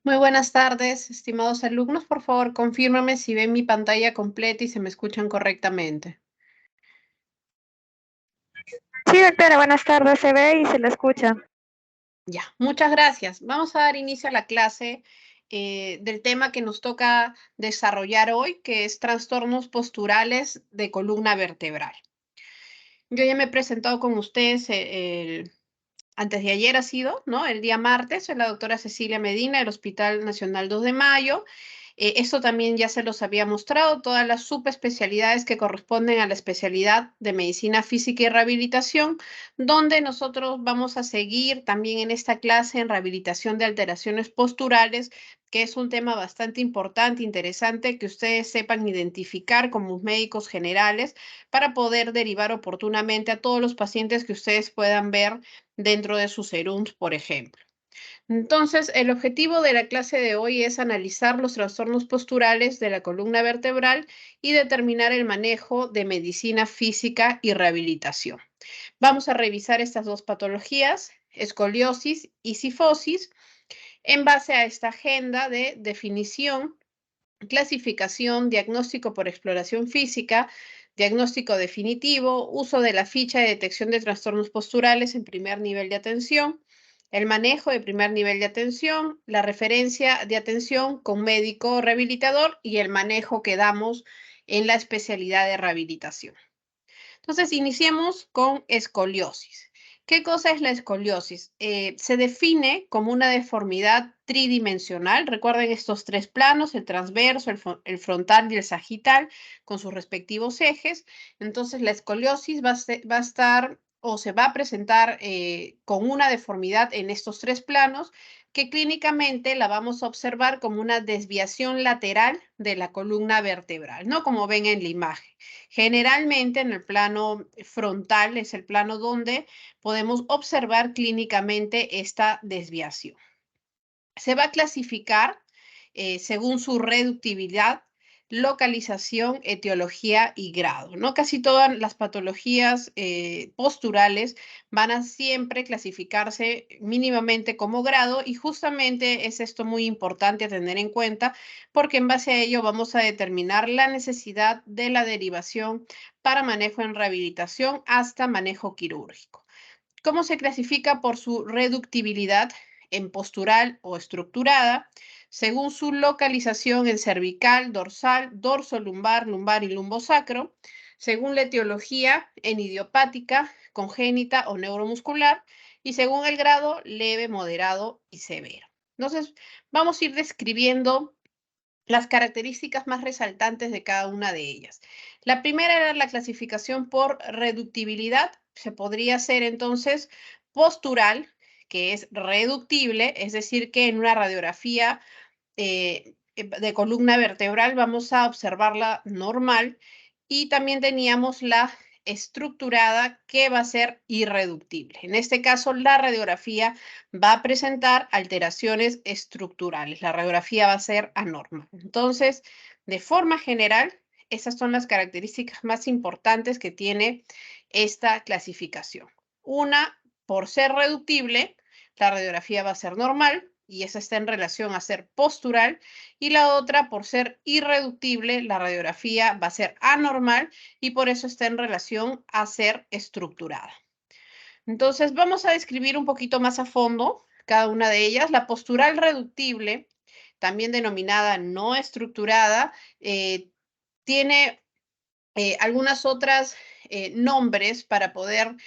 Muy buenas tardes, estimados alumnos. Por favor, confírmame si ven mi pantalla completa y se me escuchan correctamente. Sí, doctora, buenas tardes. Se ve y se la escucha. Ya, muchas gracias. Vamos a dar inicio a la clase del tema que nos toca desarrollar hoy, que es trastornos posturales de columna vertebral. Yo ya me he presentado con ustedes antes de ayer ha sido, ¿no? El día martes, soy la doctora Cecilia Medina del Hospital Nacional 2 de Mayo. Esto también ya se los había mostrado, todas las subespecialidades que corresponden a la especialidad de medicina física y rehabilitación, donde nosotros vamos a seguir también en esta clase en rehabilitación de alteraciones posturales, que es un tema bastante importante, interesante, que ustedes sepan identificar como médicos generales para poder derivar oportunamente a todos los pacientes que ustedes puedan ver dentro de sus serums, por ejemplo. Entonces, el objetivo de la clase de hoy es analizar los trastornos posturales de la columna vertebral y determinar el manejo de medicina física y rehabilitación. Vamos a revisar estas dos patologías, escoliosis y cifosis, en base a esta agenda de definición, clasificación, diagnóstico por exploración física, diagnóstico definitivo, uso de la ficha de detección de trastornos posturales en primer nivel de atención, el manejo de primer nivel de atención, la referencia de atención con médico rehabilitador y el manejo que damos en la especialidad de rehabilitación. Entonces, iniciemos con escoliosis. ¿Qué cosa es la escoliosis? Se define como una deformidad tridimensional. Recuerden estos tres planos, el transverso, el frontal y el sagital, con sus respectivos ejes. Entonces, la escoliosis va a estar o se va a presentar con una deformidad en estos tres planos, que clínicamente la vamos a observar como una desviación lateral de la columna vertebral, ¿no? Como ven en la imagen. Generalmente en el plano frontal es el plano donde podemos observar clínicamente esta desviación. Se va a clasificar según su reductibilidad, localización, etiología y grado, ¿no? Casi todas las patologías posturales van a siempre clasificarse mínimamente como grado, y justamente es esto muy importante a tener en cuenta, porque en base a ello vamos a determinar la necesidad de la derivación para manejo en rehabilitación hasta manejo quirúrgico. ¿Cómo se clasifica? Por su reductibilidad en postural o estructurada, según su localización en cervical, dorsal, dorso lumbar, lumbar y lumbosacro, según la etiología en idiopática, congénita o neuromuscular, y según el grado leve, moderado y severo. Entonces, vamos a ir describiendo las características más resaltantes de cada una de ellas. La primera era la clasificación por reductibilidad. Se podría hacer entonces postural, que es reductible, es decir, que en una radiografía de columna vertebral vamos a observarla normal, y también teníamos la estructurada, que va a ser irreductible. En este caso, la radiografía va a presentar alteraciones estructurales. La radiografía va a ser anormal. Entonces, de forma general, esas son las características más importantes que tiene esta clasificación. Una, por ser reductible, la radiografía va a ser normal, y esa está en relación a ser postural, y la otra, por ser irreductible, la radiografía va a ser anormal, y por eso está en relación a ser estructurada. Entonces, vamos a describir un poquito más a fondo cada una de ellas. La postural reductible, también denominada no estructurada, tiene algunas otras nombres para poder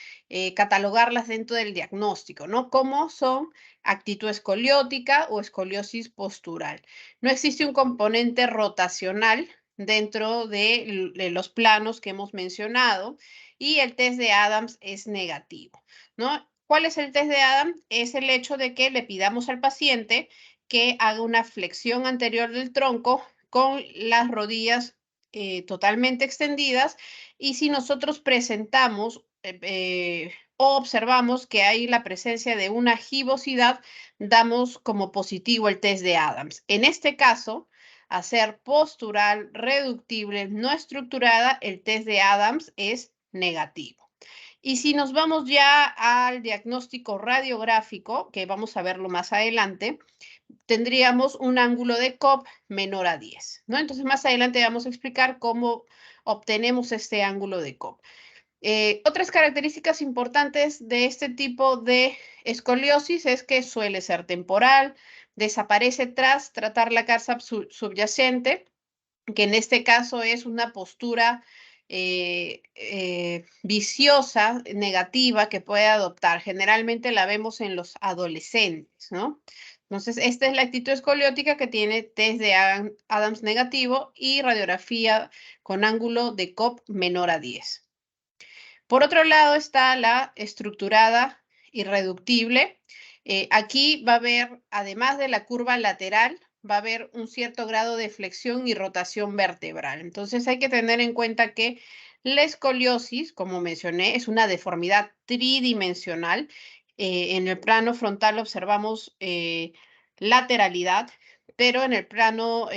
catalogarlas dentro del diagnóstico, ¿no? Como son actitud escoliótica o escoliosis postural. No existe un componente rotacional dentro de los planos que hemos mencionado, y el test de Adams es negativo, ¿no? ¿Cuál es el test de Adams? Es el hecho de que le pidamos al paciente que haga una flexión anterior del tronco con las rodillas totalmente extendidas, y si nosotros presentamos o observamos que hay la presencia de una gibosidad, damos como positivo el test de Adams. En este caso, hacer postural, reductible, no estructurada, el test de Adams es negativo. Y si nos vamos ya al diagnóstico radiográfico, que vamos a verlo más adelante, tendríamos un ángulo de COP menor a 10, ¿no? Entonces, más adelante vamos a explicar cómo obtenemos este ángulo de COP. Otras características importantes de este tipo de escoliosis es que suele ser temporal, desaparece tras tratar la casa subyacente, que en este caso es una postura viciosa, negativa, que puede adoptar. Generalmente la vemos en los adolescentes, ¿no? Entonces, esta es la actitud escoliótica que tiene test de Adams negativo y radiografía con ángulo de COP menor a 10. Por otro lado está la estructurada irreductible. Aquí va a haber, además de la curva lateral, va a haber un cierto grado de flexión y rotación vertebral. Entonces hay que tener en cuenta que la escoliosis, como mencioné, es una deformidad tridimensional. En el plano frontal observamos lateralidad, pero en el plano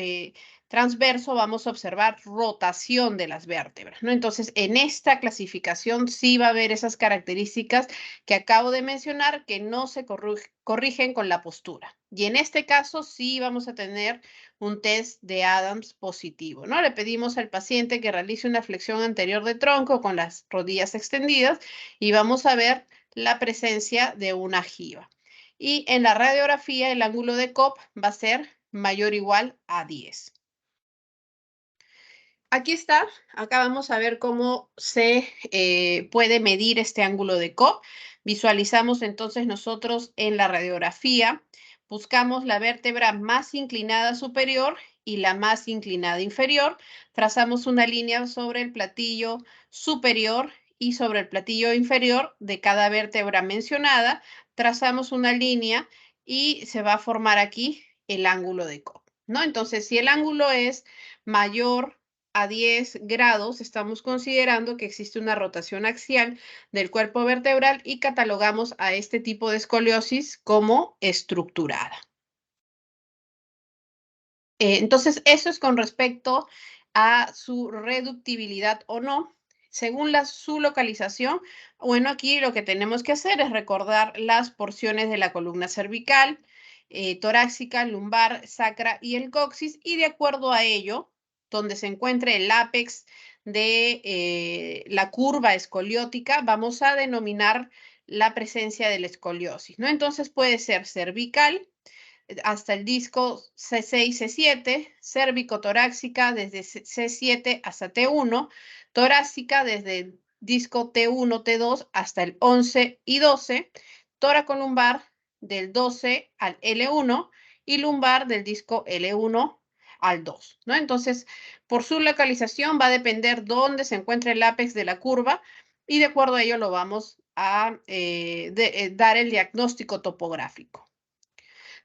transverso vamos a observar rotación de las vértebras, ¿no? Entonces, en esta clasificación sí va a haber esas características que acabo de mencionar que no se corrigen con la postura. Y en este caso sí vamos a tener un test de Adams positivo, ¿no? Le pedimos al paciente que realice una flexión anterior de tronco con las rodillas extendidas y vamos a ver la presencia de una jiba. Y en la radiografía el ángulo de COP va a ser mayor o igual a 10. Aquí está, acá vamos a ver cómo se puede medir este ángulo de COP. Visualizamos entonces nosotros en la radiografía, buscamos la vértebra más inclinada superior y la más inclinada inferior. Trazamos una línea sobre el platillo superior y sobre el platillo inferior de cada vértebra mencionada. Trazamos una línea y se va a formar aquí el ángulo de COP, ¿no? Entonces, si el ángulo es mayor a 10 grados, estamos considerando que existe una rotación axial del cuerpo vertebral y catalogamos a este tipo de escoliosis como estructurada. Entonces, eso es con respecto a su reductibilidad o no. Según su localización, bueno, aquí lo que tenemos que hacer es recordar las porciones de la columna cervical, torácica, lumbar, sacra y el coxis, y de acuerdo a ello, donde se encuentre el ápex de la curva escoliótica, vamos a denominar la presencia de la escoliosis, ¿no? Entonces puede ser cervical hasta el disco C6, C7, cérvico-torácica desde C7 hasta T1, torácica desde el disco T1, T2 hasta el 11 y 12, toracolumbar del 12 al L1 y lumbar del disco L1 al 2, ¿no? Entonces, por su localización va a depender dónde se encuentra el ápex de la curva y de acuerdo a ello lo vamos a dar el diagnóstico topográfico.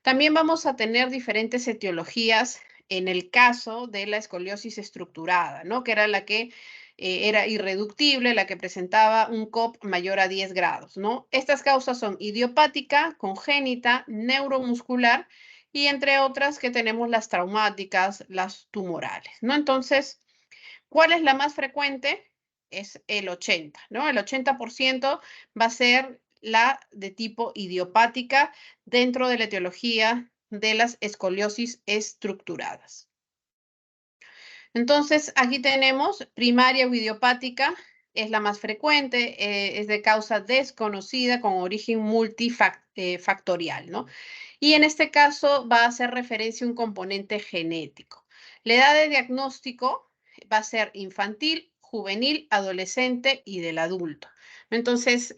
También vamos a tener diferentes etiologías en el caso de la escoliosis estructurada, ¿no? Que era la que era irreductible, la que presentaba un COP mayor a 10 grados, ¿no? Estas causas son idiopática, congénita, neuromuscular y entre otras que tenemos las traumáticas, las tumorales, ¿no? Entonces, ¿cuál es la más frecuente? Es el 80, ¿no? El 80% va a ser la de tipo idiopática dentro de la etiología de las escoliosis estructuradas. Entonces, aquí tenemos primaria o idiopática, es la más frecuente, es de causa desconocida con origen multifactorial, ¿no? Y en este caso va a hacer referencia a un componente genético. La edad de diagnóstico va a ser infantil, juvenil, adolescente y del adulto. Entonces,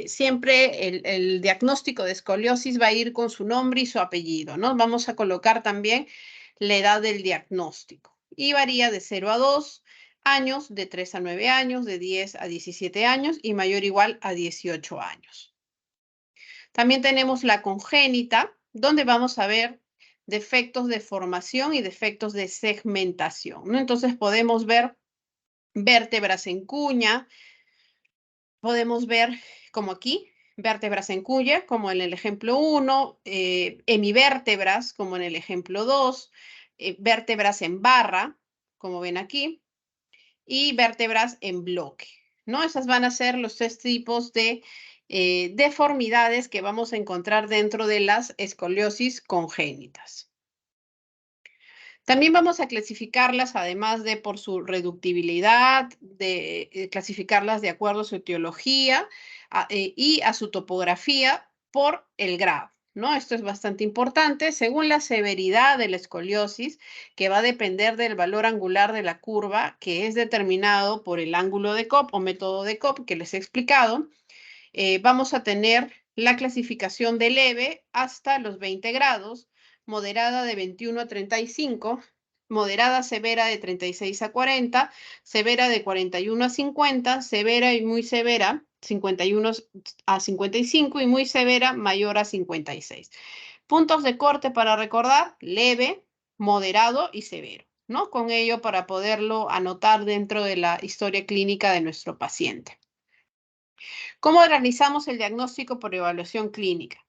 siempre el diagnóstico de escoliosis va a ir con su nombre y su apellido, ¿no? Vamos a colocar también la edad del diagnóstico y varía de 0 a 2 años, de 3 a 9 años, de 10 a 17 años y mayor o igual a 18 años. También tenemos la congénita, donde vamos a ver defectos de formación y defectos de segmentación, ¿no? Entonces podemos ver vértebras en cuña, podemos ver como aquí, vértebras en cuña, como en el ejemplo 1, hemivértebras, como en el ejemplo 2, vértebras en barra, como ven aquí, y vértebras en bloque, ¿no? Esas van a ser los tres tipos de deformidades que vamos a encontrar dentro de las escoliosis congénitas. También vamos a clasificarlas, además de por su reductibilidad, de clasificarlas de acuerdo a su etiología y a su topografía por el grado, ¿no? Esto es bastante importante, según la severidad de la escoliosis, que va a depender del valor angular de la curva, que es determinado por el ángulo de Cobb o método de Cobb, que les he explicado. Vamos a tener la clasificación de leve hasta los 20 grados, moderada de 21 a 35, moderada severa de 36 a 40, severa de 41 a 50, severa y muy severa 51 a 55 y muy severa mayor a 56. Puntos de corte para recordar: leve, moderado y severo, ¿no? Con ello para poderlo anotar dentro de la historia clínica de nuestro paciente. ¿Cómo realizamos el diagnóstico por evaluación clínica?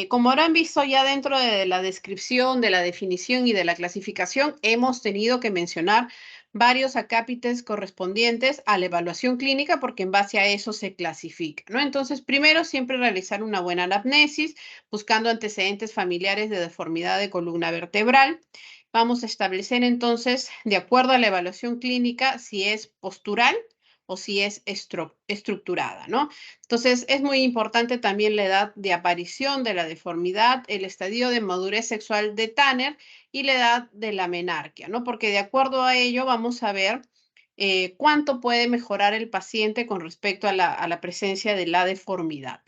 Como habrán visto ya dentro de la descripción, de la definición y de la clasificación, hemos tenido que mencionar varios acápites correspondientes a la evaluación clínica porque en base a eso se clasifica, ¿no? Entonces, primero, siempre realizar una buena anamnesis, buscando antecedentes familiares de deformidad de columna vertebral. Vamos a establecer entonces, de acuerdo a la evaluación clínica, si es postural o si es estructurada, ¿no? Entonces, es muy importante también la edad de aparición de la deformidad, el estadio de madurez sexual de Tanner y la edad de la menarquia, ¿no? Porque de acuerdo a ello vamos a ver cuánto puede mejorar el paciente con respecto a la presencia de la deformidad.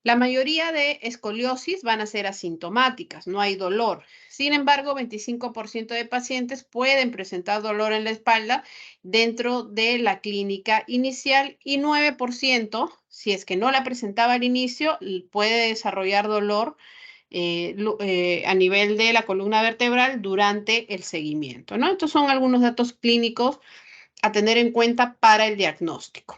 La mayoría de escoliosis van a ser asintomáticas, no hay dolor. Sin embargo, 25% de pacientes pueden presentar dolor en la espalda dentro de la clínica inicial y 9%, si es que no la presentaba al inicio, puede desarrollar dolor a nivel de la columna vertebral durante el seguimiento, ¿no? Estos son algunos datos clínicos a tener en cuenta para el diagnóstico.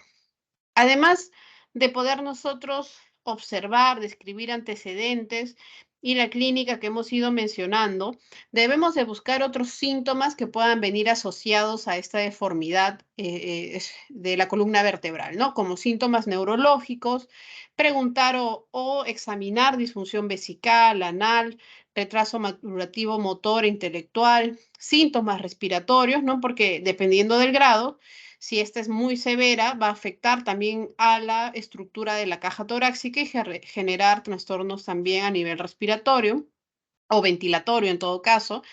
Además de poder nosotros observar, describir antecedentes y la clínica que hemos ido mencionando, debemos de buscar otros síntomas que puedan venir asociados a esta deformidad de la columna vertebral, ¿no? Como síntomas neurológicos, preguntar o examinar disfunción vesical, anal, retraso madurativo motor e intelectual, síntomas respiratorios, ¿no? Porque dependiendo del grado, si esta es muy severa, va a afectar también a la estructura de la caja torácica y generar trastornos también a nivel respiratorio o ventilatorio en todo caso.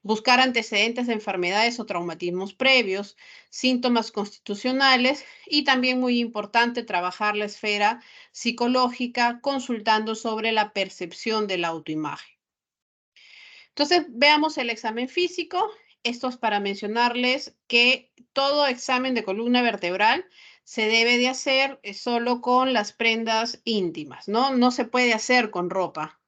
Buscar antecedentes de enfermedades o traumatismos previos, síntomas constitucionales y también muy importante trabajar la esfera psicológica consultando sobre la percepción de la autoimagen. Entonces, veamos el examen físico. Esto es para mencionarles que todo examen de columna vertebral se debe de hacer solo con las prendas íntimas, ¿no? No se puede hacer con ropa,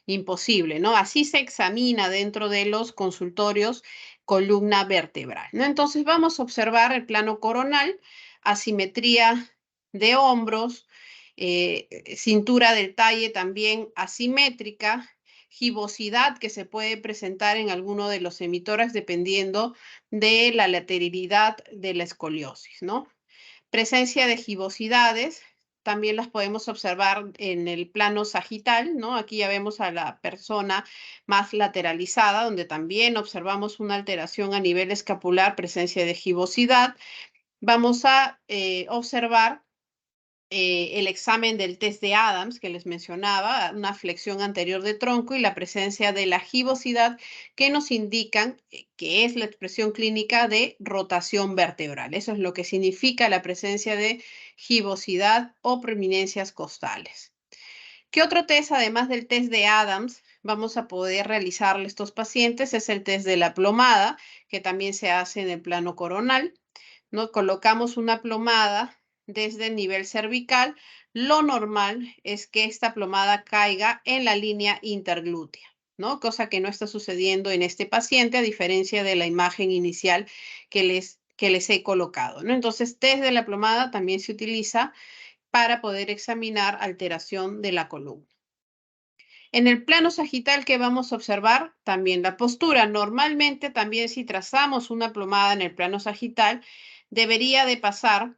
imposible, ¿no? Así se examina dentro de los consultorios columna vertebral, ¿no? Entonces, vamos a observar el plano coronal, asimetría de hombros, cintura del talle también asimétrica, gibosidad que se puede presentar en alguno de los emitórax dependiendo de la lateralidad de la escoliosis, ¿no? Presencia de gibosidades, también las podemos observar en el plano sagital, ¿no? Aquí ya vemos a la persona más lateralizada, donde también observamos una alteración a nivel escapular, presencia de gibosidad. Vamos a observar el examen del test de Adams que les mencionaba, una flexión anterior de tronco y la presencia de la gibosidad que nos indican que es la expresión clínica de rotación vertebral. Eso es lo que significa la presencia de gibosidad o preeminencias costales. ¿Qué otro test, además del test de Adams, vamos a poder realizarle a estos pacientes? Es el test de la plomada, que también se hace en el plano coronal. Nos colocamos una plomada desde el nivel cervical. Lo normal es que esta plomada caiga en la línea interglútea, ¿no? Cosa que no está sucediendo en este paciente, a diferencia de la imagen inicial que les he colocado, ¿no? Entonces, test de la plomada también se utiliza para poder examinar alteración de la columna. En el plano sagital, que vamos a observar? También la postura. Normalmente también si trazamos una plomada en el plano sagital, debería de pasar,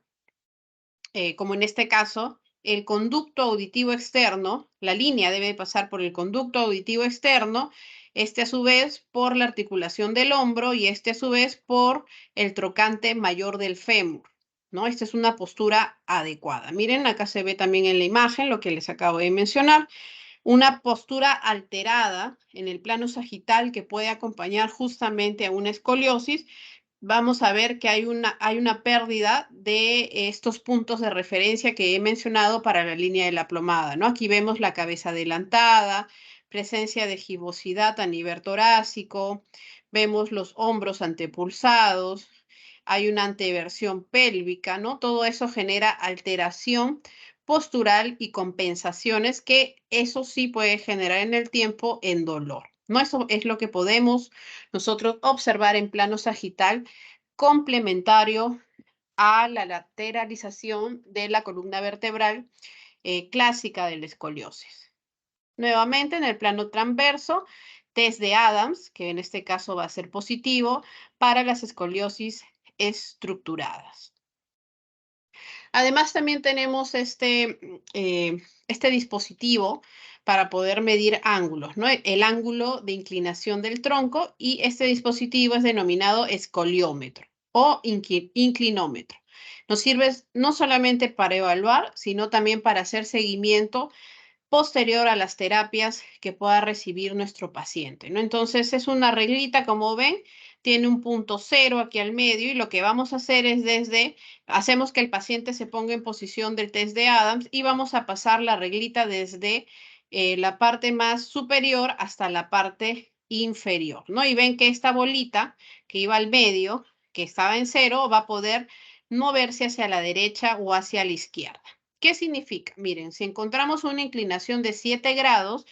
como en este caso, el conducto auditivo externo, la línea debe pasar por el conducto auditivo externo, este a su vez por la articulación del hombro y este a su vez por el trocante mayor del fémur, ¿no? Esta es una postura adecuada. Miren, acá se ve también en la imagen lo que les acabo de mencionar. Una postura alterada en el plano sagital que puede acompañar justamente a una escoliosis. Vamos a ver que hay una pérdida de estos puntos de referencia que he mencionado para la línea de la plomada, ¿no? Aquí vemos la cabeza adelantada, presencia de gibosidad a nivel torácico, vemos los hombros antepulsados, hay una anteversión pélvica, ¿no? Todo eso genera alteración postural y compensaciones que eso sí puede generar en el tiempo en dolor. ¿No? Eso es lo que podemos nosotros observar en plano sagital complementario a la lateralización de la columna vertebral clásica de la escoliosis. Nuevamente, en el plano transverso, test de Adams, que en este caso va a ser positivo para las escoliosis estructuradas. Además, también tenemos este dispositivo para poder medir ángulos, ¿no? El ángulo de inclinación del tronco, y este dispositivo es denominado escoliómetro o inclinómetro. Nos sirve no solamente para evaluar, sino también para hacer seguimiento posterior a las terapias que pueda recibir nuestro paciente, ¿no? Entonces es una reglita, como ven, tiene un punto cero aquí al medio, y lo que vamos a hacer es hacemos que el paciente se ponga en posición del test de Adams y vamos a pasar la reglita desde la parte más superior hasta la parte inferior, ¿no? Y ven que esta bolita que iba al medio, que estaba en cero, va a poder moverse hacia la derecha o hacia la izquierda. ¿Qué significa? Miren, si encontramos una inclinación de 7 grados,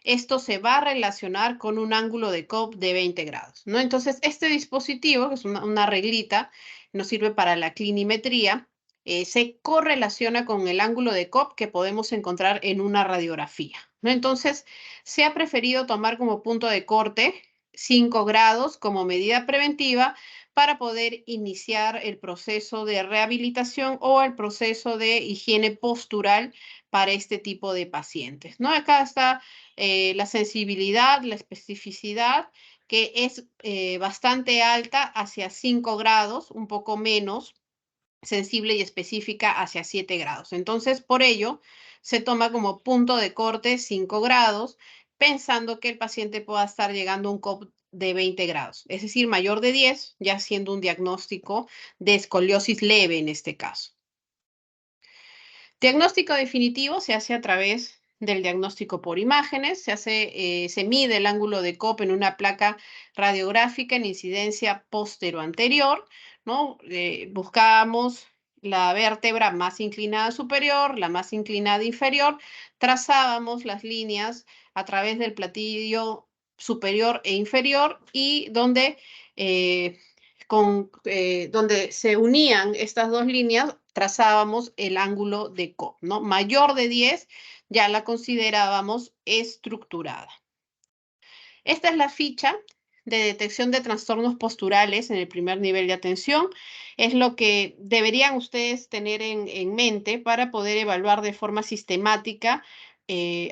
esto se va a relacionar con un ángulo de Cobb de 20 grados, ¿no? Entonces, este dispositivo, que es una reglita, nos sirve para la clinimetría, se correlaciona con el ángulo de Cobb que podemos encontrar en una radiografía, ¿no? Entonces, se ha preferido tomar como punto de corte 5 grados como medida preventiva para poder iniciar el proceso de rehabilitación o el proceso de higiene postural para este tipo de pacientes, ¿no? Acá está la sensibilidad, la especificidad, que es bastante alta hacia 5 grados, un poco menos sensible y específica hacia 7 grados. Entonces, por ello, se toma como punto de corte 5 grados, pensando que el paciente pueda estar llegando a un COP de 20 grados, es decir, mayor de 10, ya siendo un diagnóstico de escoliosis leve en este caso. Diagnóstico definitivo se hace a través del diagnóstico por imágenes, se mide el ángulo de Cobb en una placa radiográfica en incidencia postero-anterior, ¿no? Buscábamos la vértebra más inclinada superior, la más inclinada inferior, trazábamos las líneas a través del platillo superior e inferior, y eh, donde se unían estas dos líneas, trazábamos el ángulo de Cobb, ¿no? Mayor de 10 ya la considerábamos estructurada. Esta es la ficha de detección de trastornos posturales en el primer nivel de atención. Es lo que deberían ustedes tener en mente para poder evaluar de forma sistemática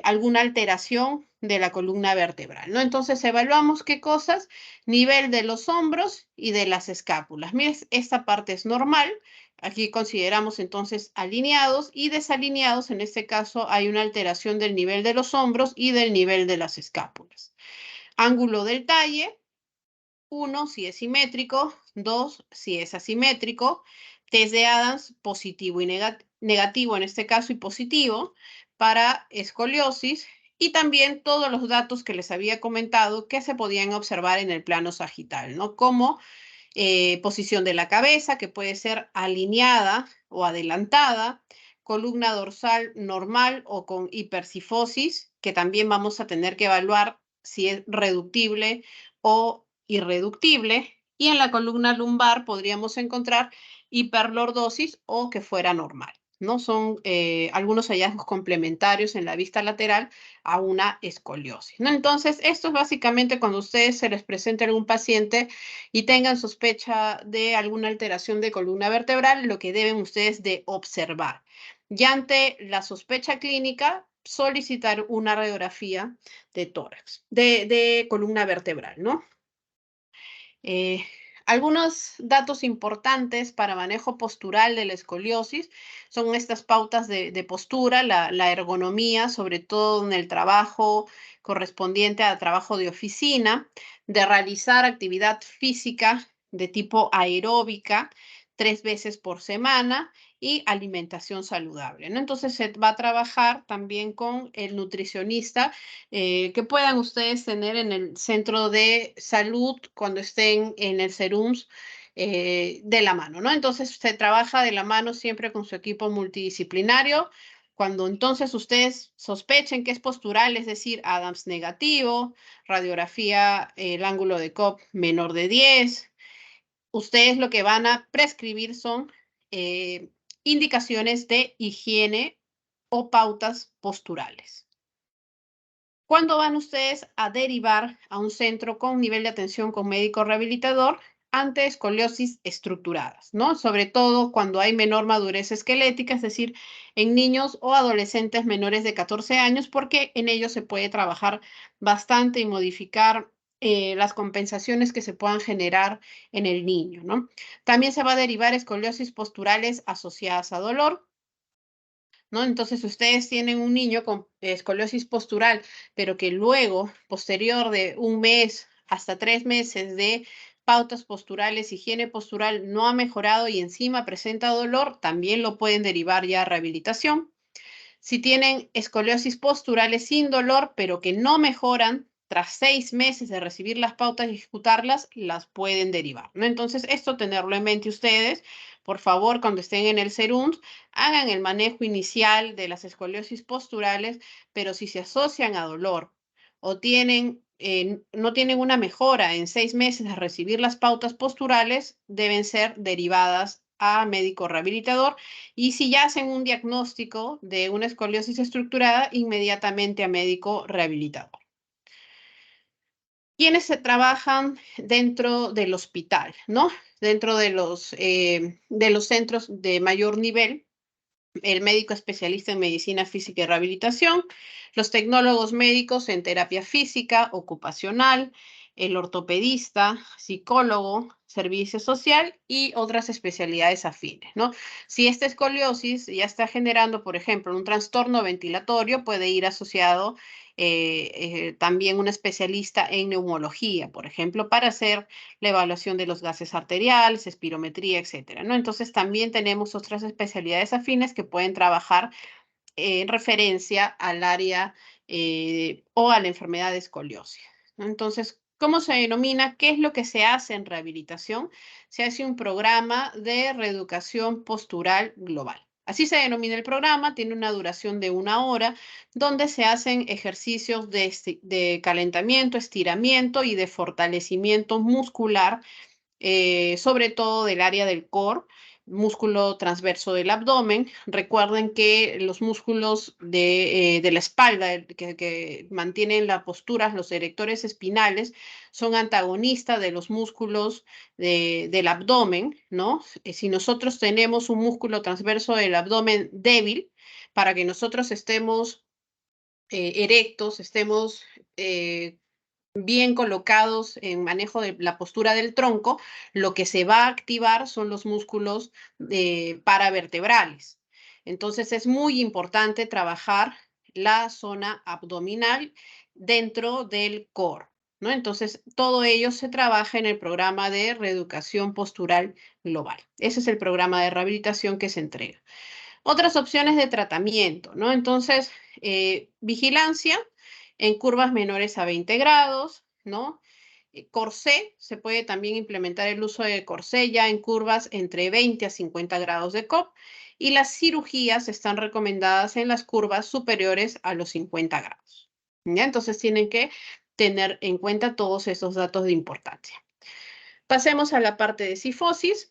alguna alteración de la columna vertebral, ¿no? Entonces evaluamos qué cosas: nivel de los hombros y de las escápulas. Miren, esta parte es normal. Aquí consideramos entonces alineados y desalineados. En este caso hay una alteración del nivel de los hombros y del nivel de las escápulas. Ángulo del talle: 1 si es simétrico, 2 si es asimétrico. Test de Adams positivo y negativo en este caso, y positivo para escoliosis, y también todos los datos que les había comentado que se podían observar en el plano sagital, ¿no? Como posición de la cabeza, que puede ser alineada o adelantada, columna dorsal normal o con hipercifosis, que también vamos a tener que evaluar si es reductible o irreductible, y en la columna lumbar podríamos encontrar hiperlordosis o que fuera normal, ¿no? Son algunos hallazgos complementarios en la vista lateral a una escoliosis, ¿no? Entonces, esto es básicamente cuando a ustedes se les presenta algún paciente y tengan sospecha de alguna alteración de columna vertebral, lo que deben ustedes de observar. Y ante la sospecha clínica, solicitar una radiografía de tórax, de columna vertebral, ¿no? Eh, Algunos datos importantes para manejo postural de la escoliosis son estas pautas de postura, la ergonomía, sobre todo en el trabajo correspondiente a trabajo de oficina, de realizar actividad física de tipo aeróbica 3 veces por semana y alimentación saludable, ¿no? Entonces se va a trabajar también con el nutricionista que puedan ustedes tener en el centro de salud cuando estén en el SERUMS de la mano, ¿no? Entonces se trabaja de la mano siempre con su equipo multidisciplinario. Cuando entonces ustedes sospechen que es postural, es decir, Adams negativo, radiografía, el ángulo de COP menor de 10, ustedes lo que van a prescribir son eh, indicaciones de higiene o pautas posturales. ¿Cuándo van ustedes a derivar a un centro con nivel de atención con médico rehabilitador ante escoliosis estructuradas, ¿no? Sobre todo cuando hay menor madurez esquelética, es decir, en niños o adolescentes menores de 14 años, porque en ellos se puede trabajar bastante y modificar las compensaciones que se puedan generar en el niño, ¿no? También se va a derivar escoliosis posturales asociadas a dolor, ¿no? Entonces, ustedes tienen un niño con escoliosis postural, pero que luego, posterior de 1 mes hasta 3 meses de pautas posturales, higiene postural, no ha mejorado y encima presenta dolor, también lo pueden derivar ya a rehabilitación. Si tienen escoliosis posturales sin dolor, pero que no mejoran, tras 6 meses de recibir las pautas y ejecutarlas, las pueden derivar, ¿no? Entonces, esto tenerlo en mente ustedes. Por favor, cuando estén en el SERUMS, hagan el manejo inicial de las escoliosis posturales, pero si se asocian a dolor o no tienen una mejora en 6 meses de recibir las pautas posturales, deben ser derivadas a médico rehabilitador y si ya hacen un diagnóstico de una escoliosis estructurada, inmediatamente a médico rehabilitador. ¿Quiénes se trabajan dentro del hospital, no? Dentro de los centros de mayor nivel, el médico especialista en medicina física y rehabilitación, los tecnólogos médicos en terapia física, ocupacional, el ortopedista, psicólogo, servicio social y otras especialidades afines, ¿no? Si esta escoliosis ya está generando, por ejemplo, un trastorno ventilatorio, puede ir asociado también un especialista en neumología, por ejemplo, para hacer la evaluación de los gases arteriales, espirometría, etcétera, ¿no? Entonces también tenemos otras especialidades afines que pueden trabajar en referencia al área o a la enfermedad de escoliosis, ¿no? Entonces, ¿cómo se denomina? ¿Qué es lo que se hace en rehabilitación? Se hace un programa de reeducación postural global. Así se denomina el programa, tiene una duración de 1 hora, donde se hacen ejercicios de calentamiento, estiramiento y de fortalecimiento muscular sobre todo del área del core, músculo transverso del abdomen. Recuerden que los músculos de la espalda que mantienen la postura, los erectores espinales, son antagonistas de los músculos del abdomen, ¿no? Si nosotros tenemos un músculo transverso del abdomen débil, para que nosotros estemos erectos, estemos bien colocados en manejo de la postura del tronco, lo que se va a activar son los músculos paravertebrales. Entonces es muy importante trabajar la zona abdominal dentro del core, ¿no? Entonces todo ello se trabaja en el programa de reeducación postural global. Ese es el programa de rehabilitación que se entrega. Otras opciones de tratamiento, ¿no? Entonces, vigilancia en curvas menores a 20 grados, ¿no? Corsé, se puede también implementar el uso de corsé ya en curvas entre 20 a 50 grados de COP y las cirugías están recomendadas en las curvas superiores a los 50 grados. ¿Ya? Entonces tienen que tener en cuenta todos esos datos de importancia. Pasemos a la parte de cifosis.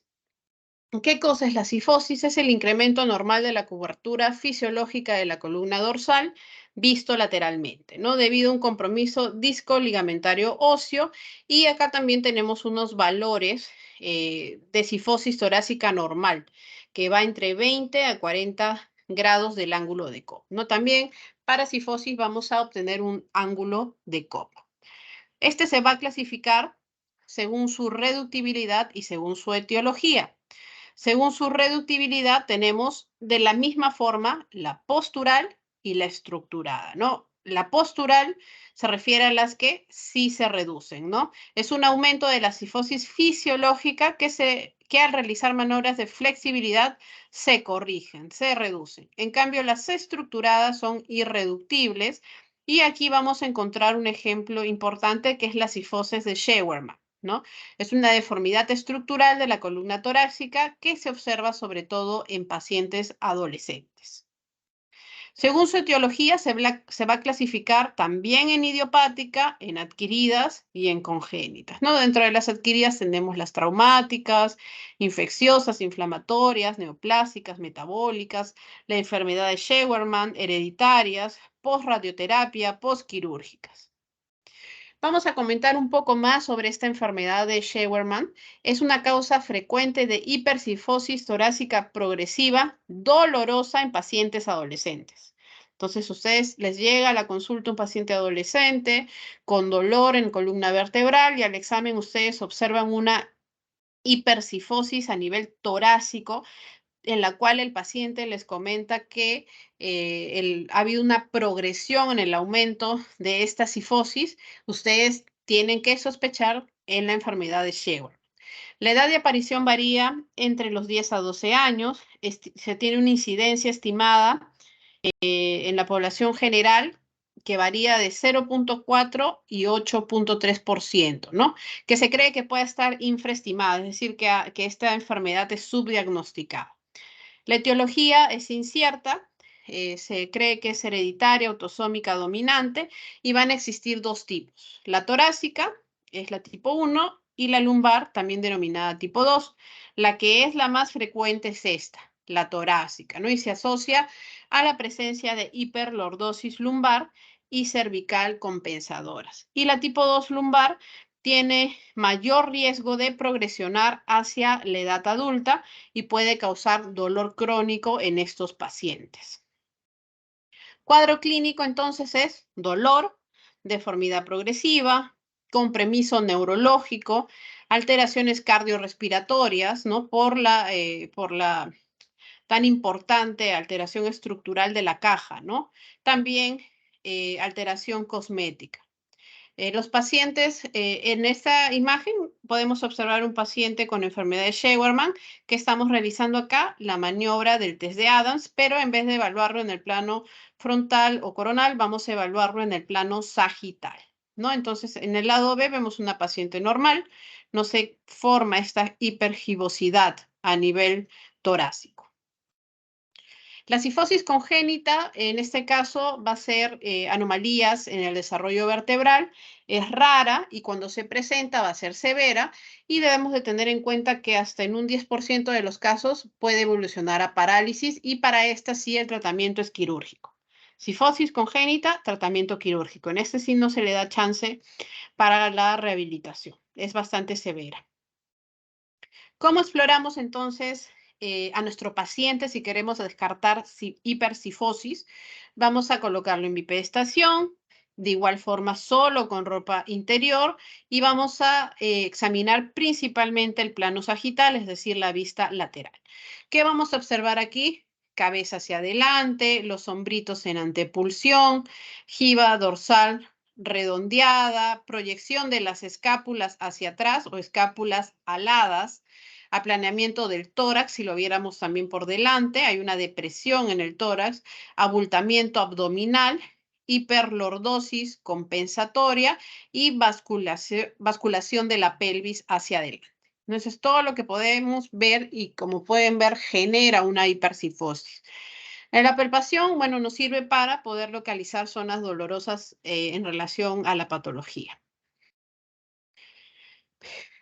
¿Qué cosa es la cifosis? Es el incremento normal de la cobertura fisiológica de la columna dorsal visto lateralmente, ¿no? Debido a un compromiso disco-ligamentario óseo. Y acá también tenemos unos valores de cifosis torácica normal, que va entre 20 a 40 grados del ángulo de Cobb, ¿no? También para cifosis vamos a obtener un ángulo de Cobb. Este se va a clasificar según su reductibilidad y según su etiología. Según su reductibilidad tenemos de la misma forma la postural y la estructurada, ¿no? La postural se refiere a las que sí se reducen, ¿no? Es un aumento de la cifosis fisiológica que al realizar maniobras de flexibilidad se corrigen, se reducen. En cambio, las estructuradas son irreductibles y aquí vamos a encontrar un ejemplo importante que es la cifosis de Scheuermann, ¿no? Es una deformidad estructural de la columna torácica que se observa sobre todo en pacientes adolescentes. Según su etiología, se va a clasificar también en idiopática, en adquiridas y en congénitas, ¿no? Dentro de las adquiridas tenemos las traumáticas, infecciosas, inflamatorias, neoplásicas, metabólicas, la enfermedad de Scheuermann, hereditarias, post-radioterapia, postquirúrgicas. Vamos a comentar un poco más sobre esta enfermedad de Scheuermann. Es una causa frecuente de hipercifosis torácica progresiva dolorosa en pacientes adolescentes. Entonces, a ustedes les llega a la consulta un paciente adolescente con dolor en columna vertebral y al examen ustedes observan una hipercifosis a nivel torácico en la cual el paciente les comenta que ha habido una progresión en el aumento de esta cifosis, ustedes tienen que sospechar en la enfermedad de Scheuer. La edad de aparición varía entre los 10 a 12 años, se tiene una incidencia estimada en la población general que varía de 0.4 y 8.3%, ¿no? Que se cree que puede estar infraestimada, es decir, que esta enfermedad es subdiagnosticada. La etiología es incierta, se cree que es hereditaria, autosómica dominante y van a existir dos tipos. La torácica es la tipo 1 y la lumbar, también denominada tipo 2. La que es la más frecuente es esta, la torácica, ¿no? Y se asocia a la presencia de hiperlordosis lumbar y cervical compensadoras. Y la tipo 2 lumbar tiene mayor riesgo de progresionar hacia la edad adulta y puede causar dolor crónico en estos pacientes. Cuadro clínico entonces es dolor, deformidad progresiva, compromiso neurológico, alteraciones cardiorrespiratorias, ¿no? Por la tan importante alteración estructural de la caja, ¿no? También alteración cosmética. Los pacientes, en esta imagen podemos observar un paciente con enfermedad de Scheuermann que estamos realizando acá la maniobra del test de Adams, pero en vez de evaluarlo en el plano frontal o coronal, vamos a evaluarlo en el plano sagital, ¿no? Entonces, en el lado B vemos una paciente normal, no se forma esta hipergibosidad a nivel torácico. La cifosis congénita, en este caso, va a ser anomalías en el desarrollo vertebral. Es rara y cuando se presenta va a ser severa y debemos de tener en cuenta que hasta en un 10% de los casos puede evolucionar a parálisis y para esta sí el tratamiento es quirúrgico. Cifosis congénita, tratamiento quirúrgico. En este sí no se le da chance para la rehabilitación. Es bastante severa. ¿Cómo exploramos entonces a nuestro paciente si queremos descartar hipercifosis? Vamos a colocarlo en bipedestación, de igual forma solo con ropa interior y vamos a examinar principalmente el plano sagital, es decir, la vista lateral. ¿Qué vamos a observar aquí? Cabeza hacia adelante, los hombritos en antepulsión, jiba dorsal redondeada, proyección de las escápulas hacia atrás o escápulas aladas, aplaneamiento del tórax, si lo viéramos también por delante, hay una depresión en el tórax, abultamiento abdominal, hiperlordosis compensatoria y basculación de la pelvis hacia adelante. Entonces, todo lo que podemos ver y como pueden ver genera una hipercifosis. La palpación, bueno, nos sirve para poder localizar zonas dolorosas en relación a la patología.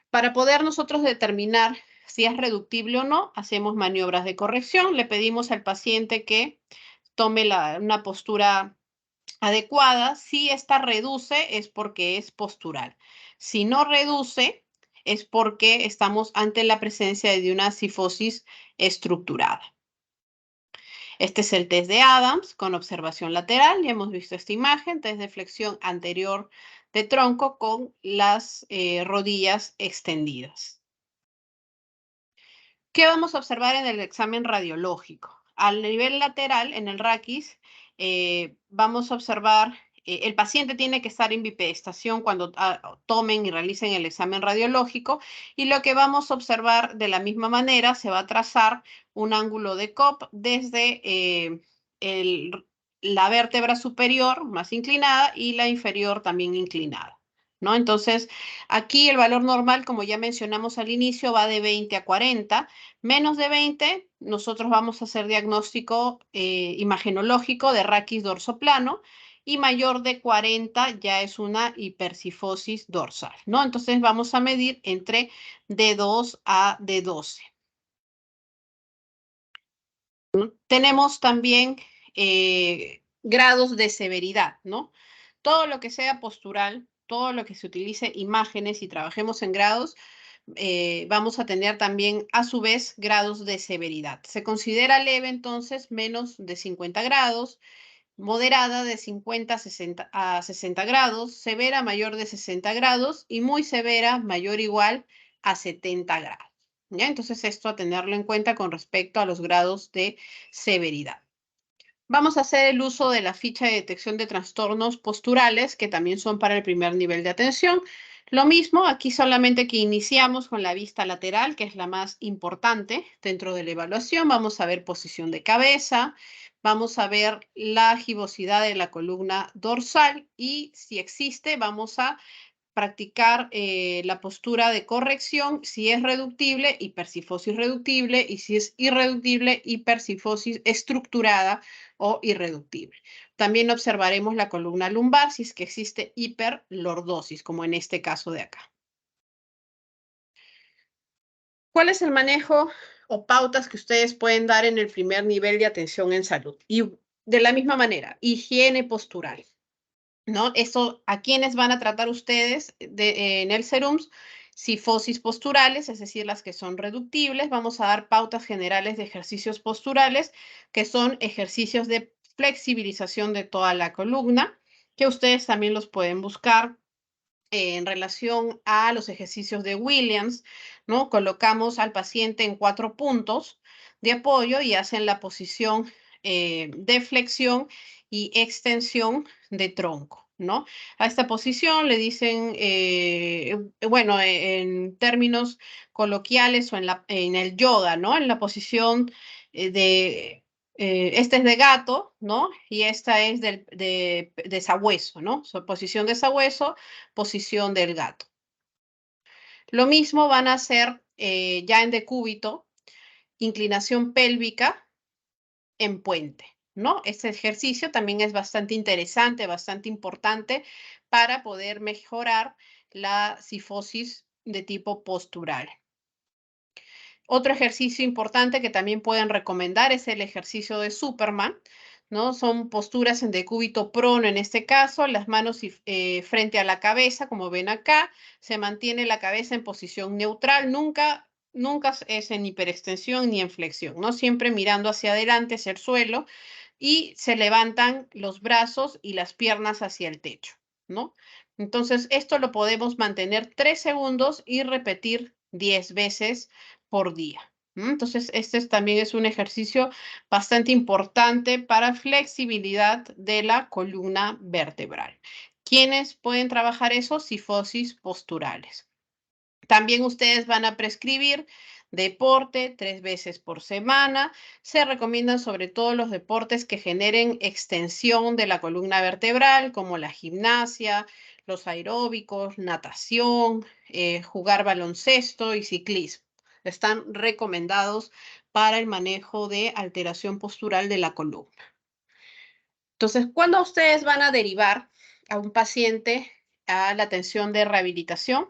Para poder nosotros determinar si es reductible o no, hacemos maniobras de corrección. Le pedimos al paciente que tome una postura adecuada. Si esta reduce es porque es postural. Si no reduce es porque estamos ante la presencia de una cifosis estructurada. Este es el test de Adams con observación lateral. Ya hemos visto esta imagen, test de flexión anterior de tronco con las rodillas extendidas. ¿Qué vamos a observar en el examen radiológico? Al nivel lateral, en el raquis, vamos a observar, el paciente tiene que estar en bipedestación cuando tomen y realicen el examen radiológico, y lo que vamos a observar de la misma manera, se va a trazar un ángulo de COP desde la vértebra superior más inclinada y la inferior también inclinada, ¿no? Entonces, aquí el valor normal, como ya mencionamos al inicio, va de 20 a 40. Menos de 20, nosotros vamos a hacer diagnóstico imagenológico de raquis dorsoplano, y mayor de 40 ya es una hipercifosis dorsal, ¿no? Entonces vamos a medir entre D2 a D12. Tenemos también grados de severidad, ¿no? Todo lo que sea postural, todo lo que se utilice imágenes y trabajemos en grados, vamos a tener también a su vez grados de severidad. Se considera leve entonces menos de 50 grados, moderada de 50 a 60 grados, severa mayor de 60 grados y muy severa mayor o igual a 70 grados. ¿Ya? Entonces esto a tenerlo en cuenta con respecto a los grados de severidad. Vamos a hacer el uso de la ficha de detección de trastornos posturales, que también son para el primer nivel de atención. Lo mismo, aquí solamente que iniciamos con la vista lateral, que es la más importante dentro de la evaluación. Vamos a ver posición de cabeza, vamos a ver la gibosidad de la columna dorsal y si existe, vamos a practicar la postura de corrección, si es reductible, hipercifosis reductible, y si es irreductible, hipercifosis estructurada o irreductible. También observaremos la columna lumbar si es que existe hiperlordosis, como en este caso de acá. ¿Cuál es el manejo o pautas que ustedes pueden dar en el primer nivel de atención en salud? Y de la misma manera, higiene postural, ¿no? Eso, ¿a quiénes van a tratar ustedes en el SERUMS? Cifosis posturales, es decir, las que son reductibles. Vamos a dar pautas generales de ejercicios posturales, que son ejercicios de flexibilización de toda la columna, que ustedes también los pueden buscar en relación a los ejercicios de Williams, ¿no? Colocamos al paciente en 4 puntos de apoyo y hacen la posición de flexión y extensión de tronco, ¿no? A esta posición le dicen, bueno, en términos coloquiales o en el yoga, ¿no? En la posición de este es de gato, ¿no? Y esta es de sabueso, ¿no? Posición de sabueso, posición del gato. Lo mismo van a hacer ya en decúbito, inclinación pélvica en puente, ¿no? Este ejercicio también es bastante interesante, bastante importante para poder mejorar la cifosis de tipo postural. Otro ejercicio importante que también pueden recomendar es el ejercicio de Superman, ¿no? Son posturas en decúbito prono en este caso, las manos frente a la cabeza, como ven acá, se mantiene la cabeza en posición neutral, nunca es en hiperextensión ni en flexión, ¿no? Siempre mirando hacia adelante, hacia el suelo, y se levantan los brazos y las piernas hacia el techo, ¿no? Entonces, esto lo podemos mantener 3 segundos y repetir 10 veces por día. Entonces, este también es un ejercicio bastante importante para flexibilidad de la columna vertebral. ¿Quiénes pueden trabajar eso? Cifosis posturales. También ustedes van a prescribir deporte 3 veces por semana. Se recomiendan sobre todo los deportes que generen extensión de la columna vertebral, como la gimnasia, los aeróbicos, natación, jugar baloncesto y ciclismo. Están recomendados para el manejo de alteración postural de la columna. Entonces, ¿cuándo ustedes van a derivar a un paciente a la atención de rehabilitación?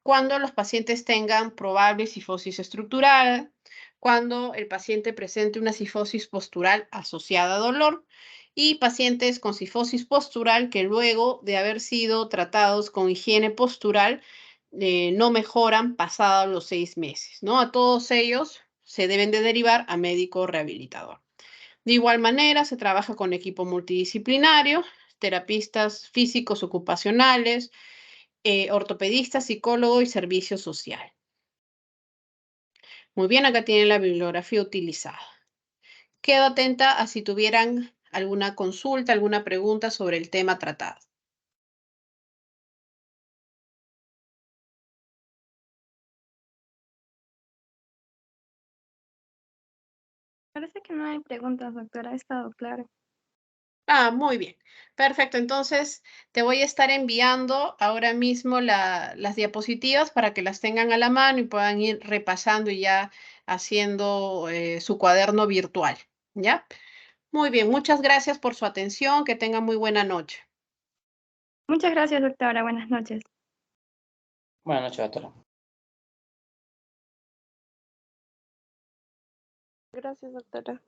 Cuando los pacientes tengan probable cifosis estructural, cuando el paciente presente una cifosis postural asociada a dolor, y pacientes con cifosis postural que luego de haber sido tratados con higiene postural no mejoran pasados los 6 meses, ¿no? A todos ellos se deben de derivar a médico rehabilitador. De igual manera, se trabaja con equipo multidisciplinario, terapistas físicos ocupacionales, ortopedistas, psicólogo y servicio social. Muy bien, acá tienen la bibliografía utilizada. Quedo atenta a si tuvieran alguna consulta, alguna pregunta sobre el tema tratado. Parece que no hay preguntas, doctora. Ha estado claro. Ah, muy bien. Perfecto. Entonces, te voy a estar enviando ahora mismo las diapositivas para que las tengan a la mano y puedan ir repasando y ya haciendo su cuaderno virtual. ¿Ya? Muy bien. Muchas gracias por su atención. Que tengan muy buena noche. Muchas gracias, doctora. Buenas noches. Buenas noches, doctora. Gracias, doctora.